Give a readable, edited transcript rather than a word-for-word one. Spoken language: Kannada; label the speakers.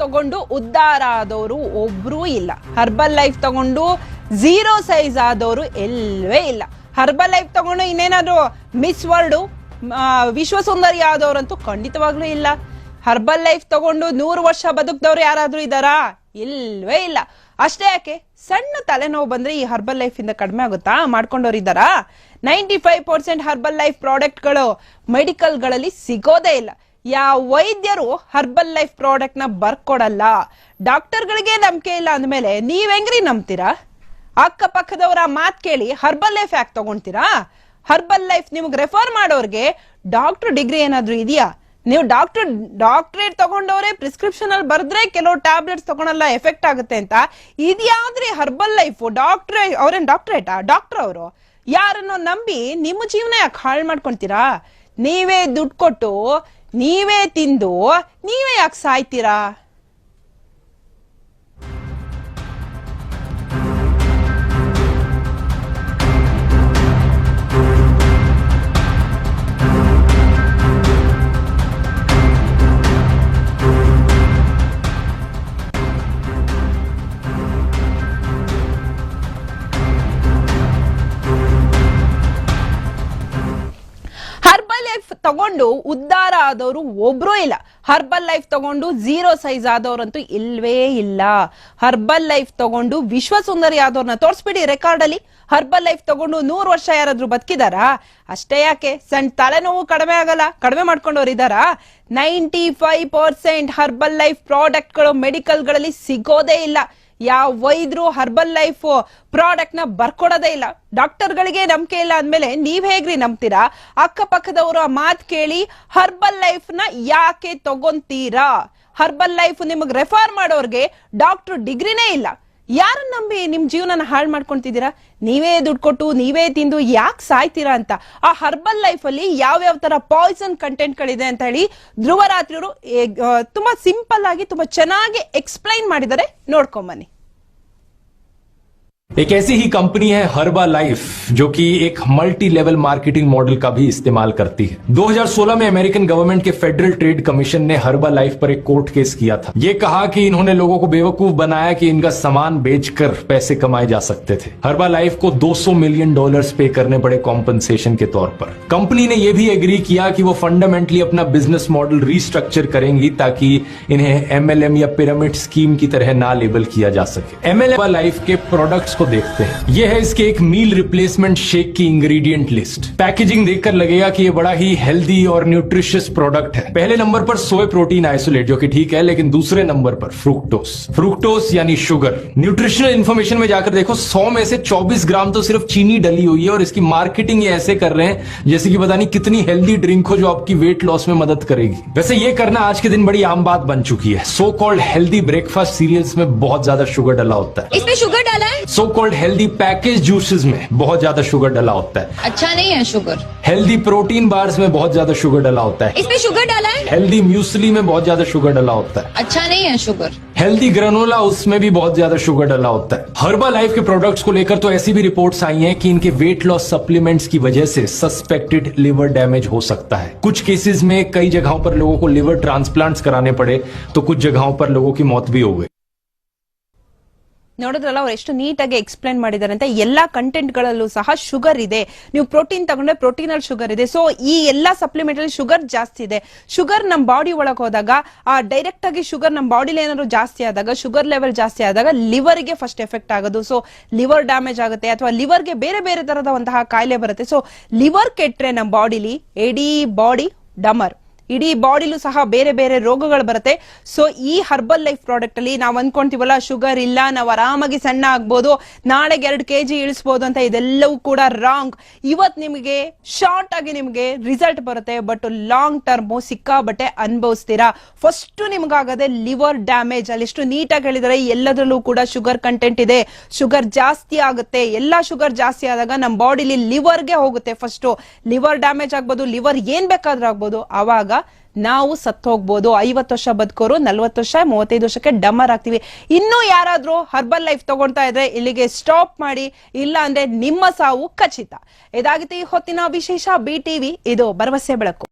Speaker 1: ತಗೊಂಡು ಉದ್ಧಾರ ಆದವರು ಒಬ್ರು ಇಲ್ಲ. ಹರ್ಬಲ್ ಲೈಫ್ ತಗೊಂಡು 0 ಸೈಜ್ ಆದವರು ಎಲ್ಲವೇ ಇಲ್ಲ. ಹರ್ಬಲ್ ಲೈಫ್ ತಗೊಂಡು ಇನ್ನೇನಾದ್ರು ಮಿಸ್ ವರ್ಲ್ಡ್ ವಿಶ್ವಸುಂದರಿ ಆದವ್ರಂತೂ ಖಂಡಿತವಾಗ್ಲೂ ಇಲ್ಲ. ಹರ್ಬಲ್ ಲೈಫ್ ತಗೊಂಡು 100 ವರ್ಷ ಬದುಕ್ದವ್ರು ಯಾರಾದ್ರೂ ಇದ್ದಾರಾ? ಇಲ್ವೇ ಇಲ್ಲ. ಅಷ್ಟೇ ಯಾಕೆ, ಸಣ್ಣ ತಲೆನೋವು ಬಂದ್ರೆ ಈ ಹರ್ಬಲ್ ಲೈಫ್ ಇಂದ ಕಡಿಮೆ ಆಗುತ್ತಾ? ಮಾಡ್ಕೊಂಡವ್ರು ಇದ್ದಾರಾ? 95% ಹರ್ಬಲ್ ಲೈಫ್ ಪ್ರಾಡಕ್ಟ್ ಗಳು ಮೆಡಿಕಲ್ ಗಳಲ್ಲಿ ಸಿಗೋದೇ ಇಲ್ಲ. ಯಾವ ವೈದ್ಯರು ಹರ್ಬಲ್ ಲೈಫ್ ಪ್ರಾಡಕ್ಟ್ ನ ಬರ್ಕೊಡಲ್ಲ. ಡಾಕ್ಟರ್ ಗಳಿಗೆ ನಂಬಿಕೆ ಇಲ್ಲ ಅಂದ್ಮೇಲೆ ನೀವ್ ಹೆಂಗ್ರಿ ನಂಬ್ತೀರಾ? ಅಕ್ಕಪಕ್ಕದವರ ಮಾತ್ ಕೇಳಿ ಹರ್ಬಲ್ ಲೈಫ್ ಯಾಕೆ ತಗೊಂತೀರಾ? ಹರ್ಬಲ್ ಲೈಫ್ ನಿಮ್ಗೆ ರೆಫರ್ ಮಾಡೋರ್ಗೆ ಡಾಕ್ಟರ್ ಡಿಗ್ರಿ ಏನಾದ್ರೂ ಇದೆಯಾ? ನೀವು ಡಾಕ್ಟರೇಟ್ ತಗೊಂಡವ್ರೆ ಪ್ರಿಸ್ಕ್ರಿಪ್ಷನ್ ಅಲ್ಲಿ ಬರೆದ್ರೆ ಕೆಲವು ಟ್ಯಾಬ್ಲೆಟ್ಸ್ ತಗೊಳಲ್ಲ, ಎಫೆಕ್ಟ್ ಆಗುತ್ತೆ ಅಂತ. ಇದ್ಯಾವ್ದ್ರಿ ಹರ್ಬಲ್ ಲೈಫ್? ಅವ್ರೇನ್ ಡಾಕ್ಟರ್ ಅವರು ಯಾರನ್ನೋ ನಂಬಿ ನಿಮ್ಮ ಜೀವನ ಯಾಕೆ ಹಾಳು ಮಾಡ್ಕೊಂತೀರಾ? ನೀವೇ ದುಡ್ಡು ಕೊಟ್ಟು ನೀವೇ ತಿಂದು ನೀವೇ ಯಾಕೆ ಸಾಯ್ತೀರಾ? ಹರ್ಬಲ್ ಲೈಫ್ ತಗೊಂಡು ಉದ್ಧಾರ ಆದವರು ಒಬ್ರು ಇಲ್ಲ. ಹರ್ಬಲ್ ಲೈಫ್ ತಗೊಂಡು 0 ಸೈಜ್ ಆದವ್ರಂತೂ ಇಲ್ವೇ ಇಲ್ಲ. ಹರ್ಬಲ್ ಲೈಫ್ ತಗೊಂಡು ವಿಶ್ವಸುಂದರಿ ಆದವ್ರನ್ನ ತೋರಿಸ್ಬಿಡಿ ರೆಕಾರ್ಡ್ ಅಲ್ಲಿ. ಹರ್ಬಲ್ ಲೈಫ್ ತಗೊಂಡು 100 ವರ್ಷ ಯಾರಾದ್ರೂ ಬದುಕಿದಾರಾ? ಅಷ್ಟೇ ಯಾಕೆ, ಸಣ್ಣ ತಲೆನೋವು ಕಡಿಮೆ ಆಗಲ್ಲ? ಕಡಿಮೆ ಮಾಡ್ಕೊಂಡವ್ರು ಇದ್ದಾರಾ? 95% ಹರ್ಬಲ್ ಲೈಫ್ ಪ್ರಾಡಕ್ಟ್ ಗಳು ಮೆಡಿಕಲ್ ಗಳಲ್ಲಿ ಸಿಗೋದೇ ಇಲ್ಲ. ಯಾವ ವೈದ್ಯರು ಹರ್ಬಲ್ ಲೈಫ್ ಪ್ರಾಡಕ್ಟ್ ನ ಬರ್ಕೊಡೋದೇ ಇಲ್ಲ. ಡಾಕ್ಟರ್ ಗಳಿಗೆ ನಂಬಿಕೆ ಇಲ್ಲ ಅಂದ್ಮೇಲೆ ನೀವ್ ಹೇಗ್ರಿ ನಂಬ್ತೀರಾ? ಅಕ್ಕಪಕ್ಕದವರ ಮಾತ್ ಕೇಳಿ ಹರ್ಬಲ್ ಲೈಫ್ ನ ಯಾಕೆ ತಗೊಂತೀರಾ? ಹರ್ಬಲ್ ಲೈಫ್ ನಿಮಗ್ ರೆಫರ್ ಮಾಡೋರ್ಗೆ ಡಾಕ್ಟರ್ ಡಿಗ್ರಿನೇ ಇಲ್ಲ. ಯಾರನ್ನ ನಂಬಿ ನಿಮ್ ಜೀವನ ಹಾಳು ಮಾಡ್ಕೊಂತಿದ್ದೀರಾ? ನೀವೇ ದುಡ್ಡು ಕೊಟ್ಟು ನೀವೇ ತಿಂದು ಯಾಕೆ ಸಾಯ್ತೀರಾ ಅಂತ. ಆ ಹರ್ಬಲ್ ಲೈಫ್ ಅಲ್ಲಿ ಯಾವ ತರ ಪಾಯ್ಸನ್ ಕಂಟೆಂಟ್ ಗಳಿದೆ ಅಂತ ಹೇಳಿ ಧ್ರುವರಾತ್ರಿ ಅವರು ತುಂಬಾ ಸಿಂಪಲ್ ಆಗಿ ತುಂಬಾ ಚೆನ್ನಾಗಿ ಎಕ್ಸ್ಪ್ಲೈನ್ ಮಾಡಿದ್ದಾರೆ, ನೋಡ್ಕೊಂಬನ್ನಿ.
Speaker 2: एक ऐसी ही कंपनी है हर्बा लाइफ, जो कि एक मल्टी लेवल मार्केटिंग मॉडल का भी इस्तेमाल करती है। 2016 में अमेरिकन गवर्नमेंट के फेडरल ट्रेड कमीशन ने हर्बा लाइफ पर एक कोर्ट केस किया था। ये कहा कि इन्होंने लोगों को बेवकूफ बनाया कि इनका सामान बेचकर पैसे कमाए जा सकते थे। हर्बा लाइफ को $200 मिलियन पे करने पड़े कॉम्पनसेशन के तौर पर। कंपनी ने यह भी एग्री किया कि वो फंडामेंटली अपना बिजनेस मॉडल रीस्ट्रक्चर करेंगी ताकि इन्हें MLM या पिरामिड स्कीम की तरह ना लेबल किया जा सके। MLM लाइफ के प्रोडक्ट्स को देखते हैं। यह है इसके एक मील रिप्लेसमेंट शेक की इंग्रेडिएंट लिस्ट। पैकेजिंग देखकर लगेगा कि ये बड़ा ही हेल्दी और न्यूट्रिशियस प्रोडक्ट है। पहले नंबर पर सोय प्रोटीन आइसोलेट, जो कि ठीक है, लेकिन दूसरे नंबर पर फ्रुक्टोस यानी शुगर। न्यूट्रिशनल इंफॉर्मेशन में जाकर देखो, 100 में से 24 ग्राम तो सिर्फ चीनी डली हुई है और इसकी मार्केटिंग ये ऐसे कर रहे हैं जैसे कि पता नहीं कितनी हेल्दी ड्रिंक हो जो आपकी वेट लॉस में मदद करेगी। वैसे ये करना आज के दिन बड़ी आम बात बन चुकी है। So called healthy breakfast cereals में बहुत ज्यादा शुगर डला होता है।
Speaker 3: इसमें शुगर डाला है?
Speaker 2: So called healthy package juices में बहुत ज्यादा शुगर डला होता है।
Speaker 3: अच्छा नहीं है शुगर।
Speaker 2: हेल्दी प्रोटीन बार्स में बहुत ज्यादा शुगर डला होता है।
Speaker 3: इसमें शुगर डाला है?
Speaker 2: हेल्दी म्यूसली में बहुत ज्यादा शुगर डला होता है।
Speaker 3: अच्छा नहीं है शुगर।
Speaker 2: हेल्दी ग्रेनोला, उसमें भी बहुत ज्यादा शुगर डला होता है। हर्बा लाइफ के प्रोडक्ट्स को लेकर तो ऐसी भी रिपोर्ट्स आई हैं कि इनके वेट लॉस सप्लीमेंट्स की वजह से सस्पेक्टेड लिवर डैमेज हो सकता है। कुछ केसेस में कई जगहों पर लोगों को लिवर ट्रांसप्लांट्स कराने पड़े, तो कुछ जगहों पर लोगों की मौत भी हो गई।
Speaker 1: ನೋಡಿದ್ರಲ್ಲ ಅವ್ರು ಎಷ್ಟು ನೀಟಾಗಿ ಎಕ್ಸ್ಪ್ಲೈನ್ ಮಾಡಿದ್ದಾರೆ ಅಂತ. ಎಲ್ಲಾ ಕಂಟೆಂಟ್ ಗಳಲ್ಲೂ ಸಹ ಶುಗರ್ ಇದೆ. ನೀವು ಪ್ರೋಟೀನ್ ತಗೊಂಡ್ರೆ ಪ್ರೋಟೀನ್ ಅಲ್ಲಿ ಶುಗರ್ ಇದೆ. ಸೊ ಈ ಎಲ್ಲಾ ಸಪ್ಲಿಮೆಂಟ್ ಅಲ್ಲಿ ಶುಗರ್ ಜಾಸ್ತಿ ಇದೆ. ಶುಗರ್ ನಮ್ ಬಾಡಿ ಒಳಗೆ ಹೋದಾಗ ಡೈರೆಕ್ಟ್ ಆಗಿ ಶುಗರ್ ನಮ್ ಬಾಡಿಲಿ ಏನಾದ್ರು ಜಾಸ್ತಿ ಆದಾಗ, ಶುಗರ್ ಲೆವೆಲ್ ಜಾಸ್ತಿ ಆದಾಗ ಲಿವರ್ ಗೆ ಫಸ್ಟ್ ಎಫೆಕ್ಟ್ ಆಗೋದು. ಸೊ ಲಿವರ್ ಡ್ಯಾಮೇಜ್ ಆಗುತ್ತೆ ಅಥವಾ ಲಿವರ್ ಗೆ ಬೇರೆ ಬೇರೆ ತರದ ಒಂತಹ ಕಾಯಿಲೆ ಬರುತ್ತೆ. ಸೊ ಲಿವರ್ ಕೆಟ್ರೆ ನಮ್ ಬಾಡಿಲಿ ಇಡೀ ಬಾಡಿ ಡಮರ್, ಇಡೀ ಬಾಡಿಲೂ ಸಹ ಬೇರೆ ಬೇರೆ ರೋಗಗಳು ಬರುತ್ತೆ. ಸೊ ಈ ಹರ್ಬಲ್ ಲೈಫ್ ಪ್ರಾಡಕ್ಟ್ ಅಲ್ಲಿ ನಾವ್ ಅನ್ಕೊಂತೀವಲ್ಲ ಶುಗರ್ ಇಲ್ಲ, ನಾವು ಆರಾಮಾಗಿ ಸಣ್ಣ ಆಗ್ಬೋದು, ನಾಳೆಗೆ 2 kg ಇಳಿಸಬಹುದು ಅಂತ, ಇದೆಲ್ಲವೂ ಕೂಡ ರಾಂಗ್. ಇವತ್ ನಿಮಗೆ ಶಾರ್ಟ್ ಆಗಿ ನಿಮಗೆ ರಿಸಲ್ಟ್ ಬರುತ್ತೆ, ಬಟ್ ಲಾಂಗ್ ಟರ್ಮ್ ಸಿಕ್ಕಾಬಟ್ಟೆ ಅನುಭವಿಸ್ತೀರಾ. ಫಸ್ಟ್ ನಿಮ್ಗಾಗದೆ ಲಿವರ್ ಡ್ಯಾಮೇಜ್. ಅಲ್ಲಿ ಎಷ್ಟು ನೀಟಾಗಿ ಹೇಳಿದರೆ ಎಲ್ಲದರಲ್ಲೂ ಕೂಡ ಶುಗರ್ ಕಂಟೆಂಟ್ ಇದೆ. ಶುಗರ್ ಜಾಸ್ತಿ ಆಗುತ್ತೆ. ಎಲ್ಲಾ ಶುಗರ್ ಜಾಸ್ತಿ ಆದಾಗ ನಮ್ ಬಾಡಿಲಿ ಲಿವರ್ಗೆ ಹೋಗುತ್ತೆ. ಫಸ್ಟ್ ಲಿವರ್ ಡ್ಯಾಮೇಜ್ ಆಗ್ಬೋದು, ಲಿವರ್ ಏನ್ ಬೇಕಾದ್ರೂ ಆಗ್ಬೋದು. ಆವಾಗ ನಾವು ಸತ್ತು ಹೋಗ್ಬೋದು. 50 ವರ್ಷ ಬದುಕೋರು 40 ವರ್ಷ 35 ವರ್ಷಕ್ಕೆ ಡಮರ್ ಆಗ್ತೀವಿ. ಇನ್ನೂ ಯಾರಾದ್ರೂ ಹರ್ಬಲ್ ಲೈಫ್ ತಗೊಳ್ತಾ ಇದ್ರೆ ಇಲ್ಲಿಗೆ ಸ್ಟಾಪ್ ಮಾಡಿ, ಇಲ್ಲ ಅಂದ್ರೆ ನಿಮ್ಮ ಸಾವು ಖಚಿತ. ಇದಾಗಿತ್ತು ಈ ಹೊತ್ತಿನ ವಿಶೇಷ BTV. ಇದು ಭರವಸೆ ಬೆಳಕು.